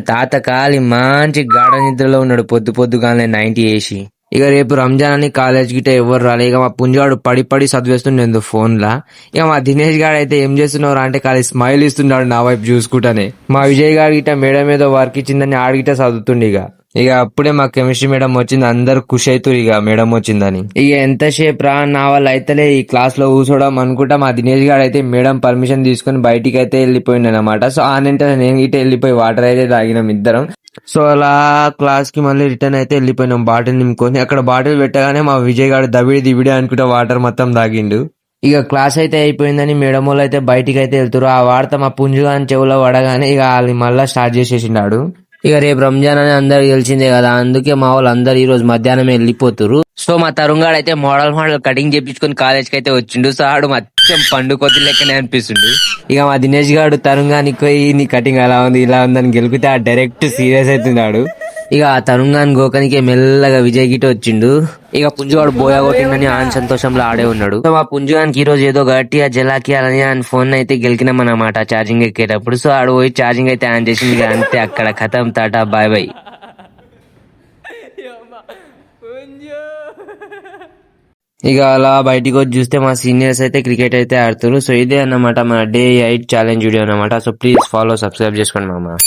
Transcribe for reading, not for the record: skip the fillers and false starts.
తాత కాలి మంచి గాఢ నిద్రలో ఉన్నాడు పొద్దు పొద్దుగానే 90 వేసి. ఇక రేపు రంజాన్ అని కాలేజ్ గిట్ట ఎవరు రాలే. ఇక మా పుంజాడు పడి పడి చదివేస్తుండే ఫోన్ లా. ఇక మా దినేష్ గాడు అయితే ఏం చేస్తున్నారు అంటే ఖాళీ స్మైల్ ఇస్తున్నాడు నా వైపు చూసుకుంటానే. మా విజయ్ గారి గిట్ట మేడం ఏదో వర్క్ ఇచ్చిందని ఆడిగిట చదువుతుండే. ఇక అప్పుడే మా కెమిస్ట్రీ మేడం వచ్చింది, అందరు ఖుషి అవుతారు ఇక మేడం వచ్చిందని. ఇక ఎంతసేపు రా నా వాళ్ళు అయితేలే ఈ క్లాస్ లో కూర్చోవడం అనుకుంటా మా దినేష్ గారు అయితే మేడం పర్మిషన్ తీసుకుని బయటికి అయితే వెళ్ళిపోయింది అనమాట. సో ఆనంటే నేను గిట్ట వెళ్ళిపోయి వాటర్ అయితే తాగినాం ఇద్దరం. సో అలా క్లాస్ కి మళ్ళీ రిటర్న్ అయితే వెళ్ళిపోయినాం బాటిల్ నింపుకొని. అక్కడ బాటిల్ పెట్టగానే మా విజయ్ గారు దవిడి దివిడి అనుకుంటా వాటర్ మొత్తం తాగిండు. ఇక క్లాస్ అయితే అయిపోయిందని మేడం వాళ్ళు అయితే బయటికి అయితే వెళ్తారు. ఆ వార్త మా పుంజుగాని చెవులో పడగానే ఇక వాళ్ళు మళ్ళీ స్టార్ట్ చేసేసిండాడు. ఇక రేపు రంజాన్ అని అందరికి తెలిసిందే కదా, అందుకే మా వాళ్ళు అందరు ఈ రోజు మధ్యాహ్నం వెళ్ళిపోతారు. సో మా తరుణ్గాడు అయితే మోడల్ కటింగ్ చేపించుకొని కాలేజ్కి అయితే వచ్చిండు. సో ఆడు మొత్తం పండు కొద్ది లెక్కనే అనిపిస్తుండు. ఇక మా దినేష్ గాడు తరుణ్గానికి పోయి నీ కటింగ్ అలా ఉంది ఇలా ఉందని గెలిపితే ఆ డైరెక్ట్ సీరియస్ అవుతున్నాడు. ఇక ఆ తరుణ్గాని గోకనికి మెల్లగా విజయ్ గిట వచ్చిండు. ఇక పుంజుగాడు బోయా కొట్టిందని ఆయన సంతోషంలో ఆడే ఉన్నాడు. సో మా పుంజుగానికి ఈ రోజు ఏదో గట్టిగా జలాకియాలని ఆయన ఫోన్ అయితే గెలికినాం అన్నమాట ఛార్జింగ్ ఎక్కేటప్పుడు. సో ఆడు పోయి ఛార్జింగ్ అయితే ఆన్ చేసింది. ఇక అంతే అక్కడ ఖతం టాటా బాయ్ బాయ్. ఇక అలా బయటికి వచ్చి చూస్తే మా సీనియర్స్ అయితే క్రికెట్ అయితే ఆడుతారు. సో ఇదే అన్నమాట మన డే 8 ఛాలెంజ్ వీడియో అన్నమాట. సో ప్లీజ్ ఫాలో సబ్స్క్రైబ్ చేసుకోండి మామ.